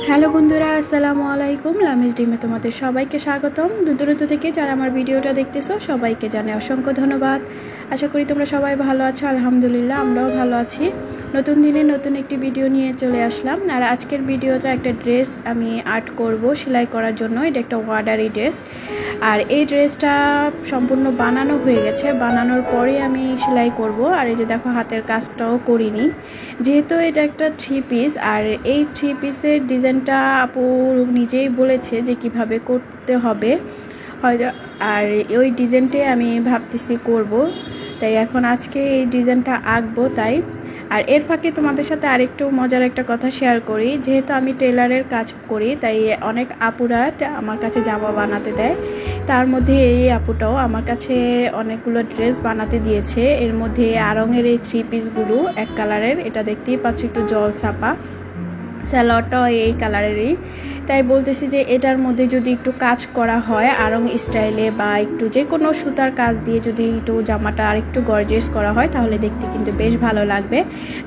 Hello বন্ধুরা, আসসালামু আলাইকুম। লামিজ ডিমে তোমাদের সবাইকে স্বাগতম। দূরদূরান্ত থেকে যারা আমার ভিডিওটা দেখতেছো সবাইকে জানাই অসংখ্য ধন্যবাদ। আশা করি তোমরা সবাই ভালো আছো। আলহামদুলিল্লাহ আমরাও ভালো আছি। নতুন দিনে নতুন একটি ভিডিও নিয়ে চলে আসলাম। আর আজকের ভিডিওটা একটা ড্রেস আমি আর্ট করব সেলাই করার জন্য। এটা একটা অর্ডারি ড্রেস। আর এই ড্রেসটা সম্পূর্ণ বানানো হয়ে গেছে। বানানোর পরে আমি সেলাই করব। আর এই যে দেখো হাতের কাজটাও করিনি, যেহেতু এটা একটা 3 পিস। আর এই 3 পিসের ডিজাইনটা আপু নিজেই বলেছে যে কিভাবে করতে হবে হয়তো, আর ওই ডিজাইনটাই আমি ভাবতেছি করব। তাই এখন আজকে এই ডিজাইনটা আঁকবো তাই। আর এর ফাঁকে তোমাদের সাথে আরেকটু মজার একটা কথা শেয়ার করি। যেহেতু আমি টেলারের কাজ করি তাই অনেক আপুরা আমার কাছে জামা বানাতে দেয়। তার মধ্যে এই আপুটাও আমার কাছে অনেকগুলো ড্রেস বানাতে দিয়েছে। এর মধ্যে আরঙের এই 3 পিসগুলো এক কালারের, এটা দেখতেই পাচ্ছ একটু জল ছাপা। স্যালোয়ারটাও এই কালারেরই। তাই বলতেছি যে এটার মধ্যে যদি একটু কাজ করা হয় আরং স্টাইলে বা একটু যে কোনো সুতার কাজ দিয়ে যদি একটু জামাটা আর একটু গর্জিয়াস করা হয় তাহলে দেখতে কিন্তু বেশ ভালো লাগবে।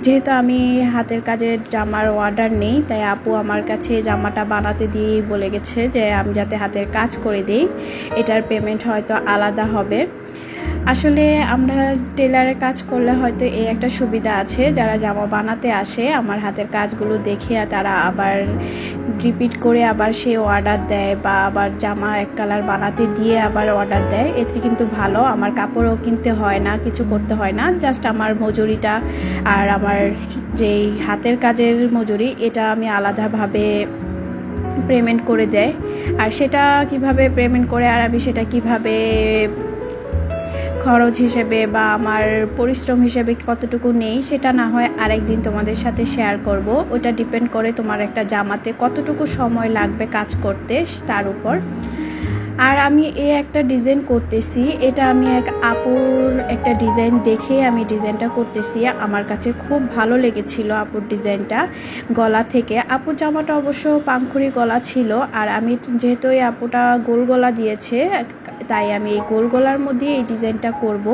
যেহেতু আমি হাতের কাজের জামার অর্ডার নেই তাই আপু আমার কাছে জামাটা বানাতে দিয়েই বলে গেছে যে আমি যাতে হাতের কাজ করে দিই, এটার পেমেন্ট হয়তো আলাদা হবে। আসলে আমরা টেলারের কাজ করলে হয়তো এই একটা সুবিধা আছে, যারা জামা বানাতে আসে আমার হাতের কাজগুলো দেখে তারা আবার রিপিট করে আবার সে অর্ডার দেয় বা আবার জামা এক কালার বানাতে দিয়ে আবার অর্ডার দেয়। এতে কিন্তু ভালো, আমার কাপড়ও কিনতে হয় না, কিছু করতে হয় না। জাস্ট আমার মজুরিটা আর আমার যেই হাতের কাজের মজুরি এটা আমি আলাদাভাবে পেমেন্ট করে দেয়। আর সেটা কিভাবে পেমেন্ট করে আর আমি সেটা কিভাবে খরচ হিসেবে বা আমার পরিশ্রম হিসেবে কতটুকু নেই সেটা না হয় আরেকদিন তোমাদের সাথে শেয়ার করব। ওটা ডিপেন্ড করে তোমার একটা জামাতে কতটুকু সময় লাগবে কাজ করতে তার উপর। আর আমি এই একটা ডিজাইন করতেছি, এটা আমি এক আপুর একটা ডিজাইন দেখে আমি ডিজাইনটা করতেছি। আমার কাছে খুব ভালো লেগেছিল আপুর ডিজাইনটা। গলা থেকে আপুর জামাটা অবশ্য পাংখুরি গলা ছিল, আর আমি যেহেতু এই আপুটা গোল গলা দিয়েছে তাই আমি এই গোল গলার মধ্যে এই ডিজাইনটা করব।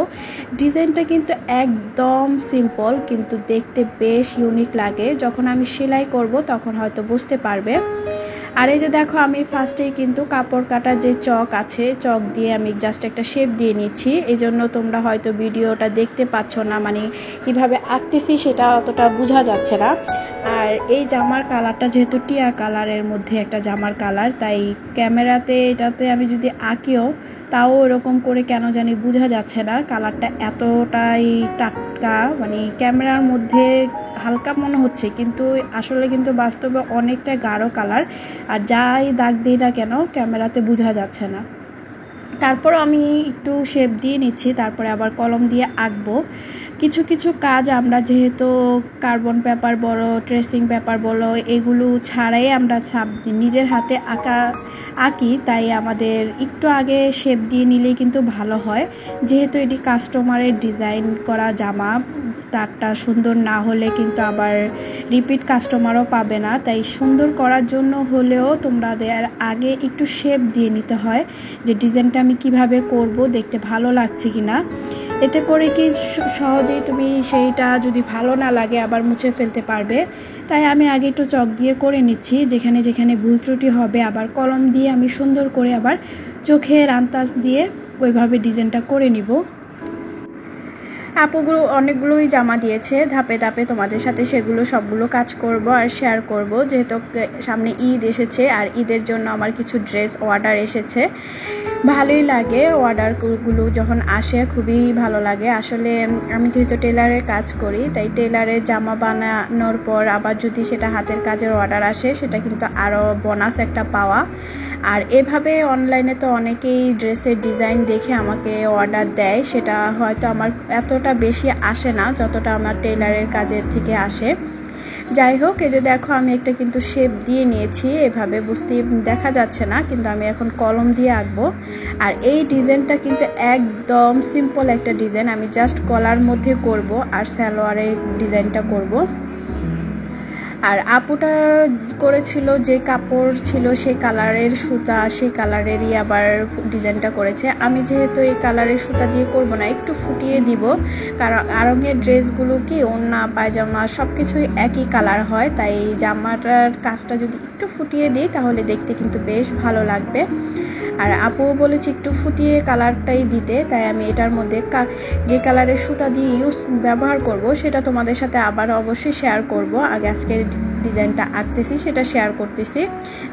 ডিজাইনটা কিন্তু একদম সিম্পল কিন্তু দেখতে বেশ ইউনিক লাগে। যখন আমি সেলাই করব তখন হয়তো বুঝতে পারবে। আর এই যে দেখো আমি ফার্স্টেই কিন্তু কাপড় কাটার যে চক আছে চক দিয়ে আমি জাস্ট একটা শেপ দিয়ে নিচ্ছি। এই জন্য তোমরা হয়তো ভিডিওটা দেখতে পাচ্ছ না, মানে কিভাবে আঁকতেছি সেটা অতটা বোঝা যাচ্ছে না। আর এই জামার কালারটা যেহেতু টিয়া কালারের মধ্যে একটা জামার কালার, তাই ক্যামেরাতে এটাতে আমি যদি আঁকিও তাও এরকম করে কেন জানি বোঝা যাচ্ছে না। কালারটা এতটাই টাটকা, মানে ক্যামেরার মধ্যে হালকা মনে হচ্ছে কিন্তু আসলে কিন্তু বাস্তবে অনেকটা গাঢ় কালার। আর যাই দাগ দিই না কেন ক্যামেরাতে বোঝা যাচ্ছে না। তারপর আমি একটু শেপ দিয়ে নিচ্ছি, তারপরে আবার কলম দিয়ে আঁকবো। কিছু কিছু কাজ আমরা যেহেতু কার্বন পেপার বলো ট্রেসিং পেপার বলো এগুলো ছাড়াই আমরা নিজের হাতে আঁকি, তাই আমাদের একটু আগে শেপ দিয়ে নিলেই কিন্তু ভালো হয়। যেহেতু এটি কাস্টমারের ডিজাইন করা জামা, তারটা সুন্দর না হলে কিন্তু আবার রিপিট কাস্টমারও পাবে না। তাই সুন্দর করার জন্য হলেও তোমাদের আগে একটু শেপ দিয়ে নিতে হয় যে ডিজাইনটা আমি কিভাবে করব, দেখতে ভালো লাগছে কিনা। এতে করে কি সহজেই তুমি সেইটা যদি ভালো না লাগে আবার মুছে ফেলতে পারবে। তাই আমি আগে একটু চক দিয়ে করে নিচ্ছি, যেখানে যেখানে ভুল ত্রুটি হবে আবার কলম দিয়ে আমি সুন্দর করে আবার চোখের আন্দাজ দিয়ে ওইভাবে ডিজাইনটা করে নিব। আপুগুলো অনেকগুলোই জামা দিয়েছে, ধাপে ধাপে তোমাদের সাথে সেগুলো সবগুলো কাজ করব আর শেয়ার করব। যেহেতু সামনে ঈদ এসেছে আর ঈদের জন্য আমার কিছু ড্রেস অর্ডার এসেছে। ভালোই লাগে অর্ডারগুলো যখন আসে, খুবই ভালো লাগে। আসলে আমি যেহেতু টেলারের কাজ করি তাই টেলারের জামা বানানোর পর আবার যদি সেটা হাতের কাজের অর্ডার আসে সেটা কিন্তু আরও বোনাস একটা পাওয়া। আর এভাবে অনলাইনে তো অনেকেই ড্রেসের ডিজাইন দেখে আমাকে অর্ডার দেয়, সেটা হয়তো আমার এতটা বেশি আসে না যতটা আমার টেলারের কাজের থেকে আসে। যাই হোক, এই যে দেখো আমি একটা কিন্তু শেপ দিয়ে নিয়েছি, এভাবে বুঝতে দেখা যাচ্ছে না কিন্তু আমি এখন কলম দিয়ে আঁকবো। আর এই ডিজাইনটা কিন্তু একদম সিম্পল একটা ডিজাইন, আমি জাস্ট গলার মধ্যে করব আর সালোয়ারের ডিজাইনটা করব। আর আপুটা করেছিল যে কাপড় ছিল সেই কালারের সুতা, সেই কালারেরই আবার ডিজাইনটা করেছে। আমি যেহেতু এই কালারের সুতা দিয়ে করব না, একটু ফুটিয়ে দিব, কারণ আরঙের ড্রেসগুলো কি ওড়না পায়জামা সব কিছুই একই কালার হয়, তাই জামাটার কাজটা যদি একটু ফুটিয়ে দিই তাহলে দেখতে কিন্তু বেশ ভালো লাগবে। আর আপু বলেছে একটু ফুটিয়ে কালারটাই দিতে, তাই আমি এটার মধ্যে যে কালারের সুতা দিয়ে ব্যবহার করব সেটা তোমাদের সাথে আবার অবশ্যই শেয়ার করব। আগে আজকের ডিজাইনটা আঁকতেছি সেটা শেয়ার করতেছি,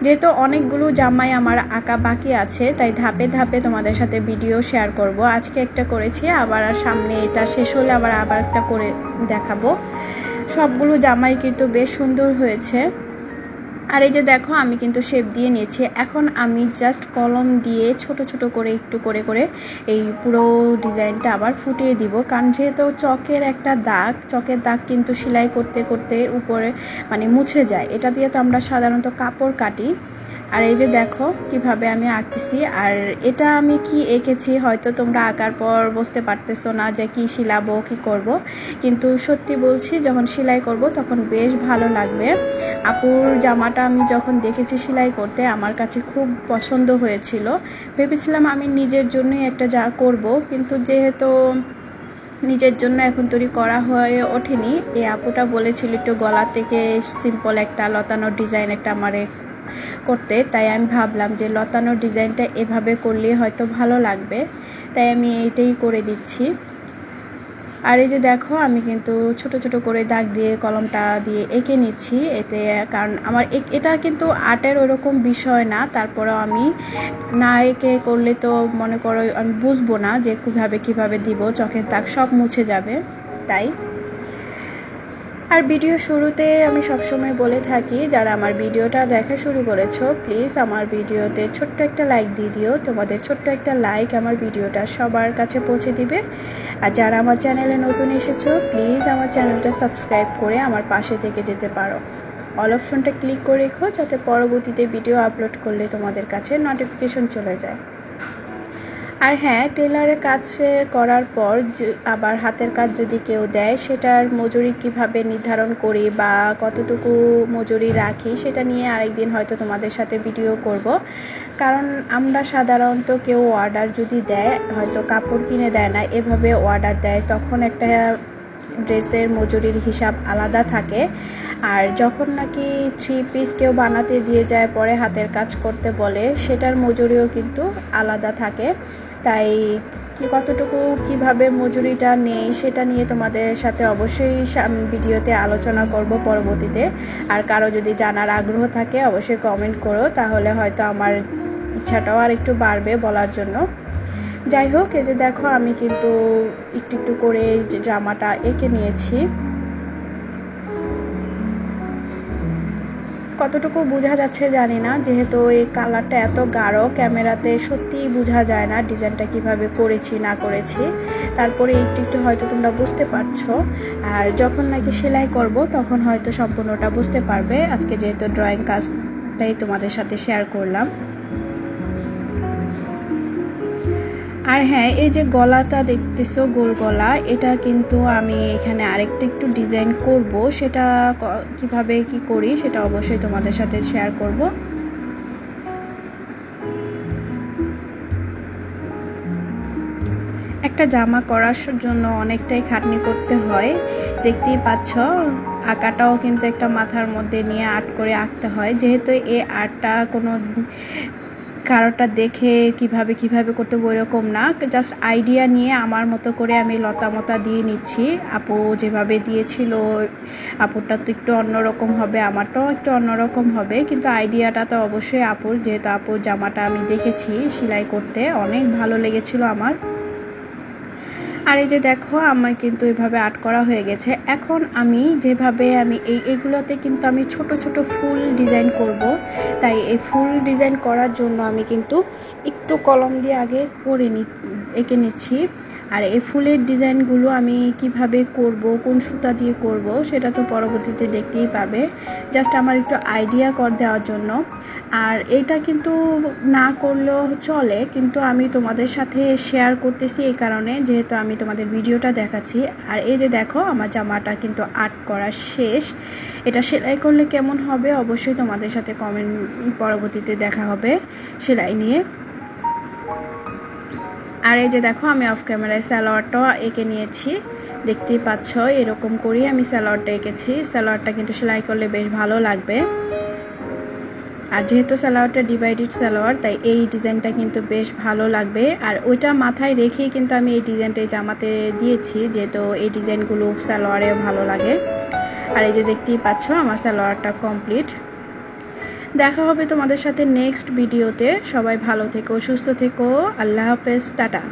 যেহেতু অনেকগুলো জামাই আমার আঁকা বাকি আছে, তাই ধাপে ধাপে তোমাদের সাথে ভিডিও শেয়ার করব। আজকে একটা করেছি, আবার সামনে এটা শেষ হলে আবার একটা করে দেখাবো। সবগুলো জামাই কিন্তু বেশ সুন্দর হয়েছে। আর এই যে দেখো আমি কিন্তু শেপ দিয়ে নিয়েছি। এখন আমি জাস্ট কলম দিয়ে ছোট ছোট করে একটু করে করে এই পুরো ডিজাইনটা আবার ফুটিয়ে দিব, কারণ যেহেতু চকের দাগ কিন্তু সেলাই করতে করতে উপরে মানে মুছে যায়, এটা দিয়ে তো আমরা সাধারণত কাপড় কাটি। আর এই যে দেখো কিভাবে আমি আঁকতেছি, আর এটা আমি কি এঁকেছি হয়তো তোমরা আঁকার পর বুঝতে পারতেছো না যে কি শিলাবো কি করব, কিন্তু সত্যি বলছি যখন সেলাই করব তখন বেশ ভালো লাগবে। আপুর জামাটা আমি যখন দেখেছি সেলাই করতে আমার কাছে খুব পছন্দ হয়েছিল, ভেবেছিলাম আমি নিজের জন্যই একটা যা করব, কিন্তু যেহেতু নিজের জন্য এখন তৈরি করা হয়ে ওঠেনি, এই আপুটা বলেছিল একটু গলা থেকে সিম্পল একটা লতানোর ডিজাইন একটা আমারে করতে, তাই আমি ভাবলাম যে লতানোর ডিজাইনটা এভাবে করলে হয়তো ভালো লাগবে, তাই আমি এইটাই করে দিচ্ছি। আর এই যে দেখো আমি কিন্তু ছোট ছোট করে দাগ দিয়ে কলমটা দিয়ে এঁকে নিচ্ছি এতে, কারণ আমার এটা কিন্তু আর্টের ওরকম বিষয় না, তারপরেও আমি না এঁকে করলে তো মনে করো আমি বুঝবো না যে কিভাবে দিব, চোখের দাগ সব মুছে যাবে। তাই আর ভিডিও শুরুতে আমি সবসময় বলে থাকি, যারা আমার ভিডিওটা দেখা শুরু করেছো প্লিজ আমার ভিডিওতে ছোট্ট একটা লাইক দিয়ে দিও। তোমাদের ছোট্ট একটা লাইক আমার ভিডিওটা সবার কাছে পৌঁছে দিবে। আর যারা আমার চ্যানেলে নতুন এসেছো প্লিজ আমার চ্যানেলটা সাবস্ক্রাইব করে আমার পাশে থেকে যেতে পারো। অল অপশনটা ক্লিক করে রেখো যাতে পরবর্তীতে ভিডিও আপলোড করলে তোমাদের কাছে নোটিফিকেশন চলে যায়। আর হ্যাঁ, টেলারের কাজ করার পর আবার হাতের কাজ যদি কেউ দেয় সেটার মজুরি কিভাবে নির্ধারণ করি বা কতটুকু মজুরি রাখি সেটা নিয়ে আরেকদিন হয়তো তোমাদের সাথে ভিডিও করব, কারণ আমরা সাধারণত কেউ অর্ডার যদি দেয় হয়তো কাপড় কিনে দেয় না, এভাবে অর্ডার দেয়, তখন একটা ড্রেসের মজুরির হিসাব আলাদা থাকে। আর যখন নাকি 3 পিস কেউ বানাতে দিয়ে যায় পরে হাতের কাজ করতে বলে সেটার মজুরিও কিন্তু আলাদা থাকে, তাই কতটুকু কিভাবে মজুরিটা নেই সেটা নিয়ে তোমাদের সাথে অবশ্যই ভিডিওতে আলোচনা করব পরবর্তীতে। আর কারো যদি জানার আগ্রহ থাকে অবশ্যই কমেন্ট করো, তাহলে হয়তো আমার ইচ্ছাটাও আর একটু বাড়বে বলার জন্য। যাই হোক, এই যে দেখো আমি কিন্তু একটু করে জামাটা এঁকে নিয়েছি। কতটুকু বোঝা যাচ্ছে জানি না, যেহেতু এই কালারটা এত গাঢ় ক্যামেরাতে সত্যিই বোঝা যায় না ডিজাইনটা কিভাবে করেছি না করেছি, তারপরে একটু হয়তো তোমরা বুঝতে পারছো। আর যখন নাকি সেলাই করব তখন হয়তো সম্পূর্ণটা বুঝতে পারবে। আজকে যেহেতু ড্রয়িং কাজটাই তোমাদের সাথে শেয়ার করলাম। আর হ্যাঁ, এই যে গলাটা দেখতেছো গোল গলা, এটা কিন্তু আমি এখানে আরেকটা একটু ডিজাইন করব, সেটা কিভাবে কি করি সেটা অবশ্যই তোমাদের সাথে শেয়ার করব। একটা জামা করার জন্য অনেকটাই খাটনি করতে হয়, দেখতেই পাচ্ছ আঁকাটাও কিন্তু একটা মাথার মধ্যে নিয়ে আর্ট করে আঁকতে হয়, যেহেতু এই আর্টটা কোনো কারোটা দেখে কিভাবে করতে ওইরকম না, জাস্ট আইডিয়া নিয়ে আমার মতো করে আমি লতা দিয়ে নিচ্ছি। আপু যেভাবে দিয়েছিল আপুরটা তো একটু অন্যরকম হবে, আমারটাও একটু অন্যরকম হবে, কিন্তু আইডিয়াটা তো অবশ্যই আপুর, যেহেতু আপুর জামাটা আমি দেখেছি সেলাই করতে অনেক ভালো লেগেছিল আমার। আর এই যে দেখো আমার কিন্তু এভাবে আর্ট করা হয়ে গেছে। এখন আমি যেভাবে এইগুলোতে কিন্তু আমি ছোট ছোট ফুল ডিজাইন করব, তাই এই ফুল ডিজাইন করার জন্য আমি কিন্তু একটু কলম দিয়ে আগে এঁকে নিচ্ছি। আর এই ফুলের ডিজাইনগুলো আমি কিভাবে করব, কোন সুতা দিয়ে করব সেটা তো পরবর্তীতে দেখতেই পাবে। জাস্ট আমার একটু আইডিয়া করে দেওয়ার জন্য। আর এটা কিন্তু না করলেও চলে, কিন্তু আমি তোমাদের সাথে শেয়ার করতেছি এই কারণে, যেহেতু আমি তোমাদের ভিডিওটা দেখাচ্ছি। আর এই যে দেখো আমার জামাটা কিন্তু আর্ট করা শেষ। এটা সেলাই করলে কেমন হবে অবশ্যই তোমাদের সাথে কমেন্ট পরবর্তীতে দেখা হবে সেলাই নিয়ে। আর এই যে দেখো আমি অফ ক্যামেরায় সালোয়ারটা এঁকে নিয়েছি, দেখতেই পাচ্ছ এরকম করেই আমি সালোয়ারটা এঁকেছি। সালোয়ারটা কিন্তু সেলাই করলে বেশ ভালো লাগবে। আর যেহেতু সালোয়ারটা ডিভাইডেড সালোয়ার, তাই এই ডিজাইনটা কিন্তু বেশ ভালো লাগবে। আর ওইটা মাথায় রেখেই কিন্তু আমি এই ডিজাইনটা জামাতে দিয়েছি, যেহেতু এই ডিজাইনগুলো সালোয়ারেও ভালো লাগে। আর এই যে দেখতেই পাচ্ছ আমার সালোয়ারটা কমপ্লিট। দেখা হবে তোমাদের সাথে নেক্সট ভিডিওতে। সবাই ভালো থেকো, সুস্থ থেকো। আল্লাহ হাফেজ, টাটা।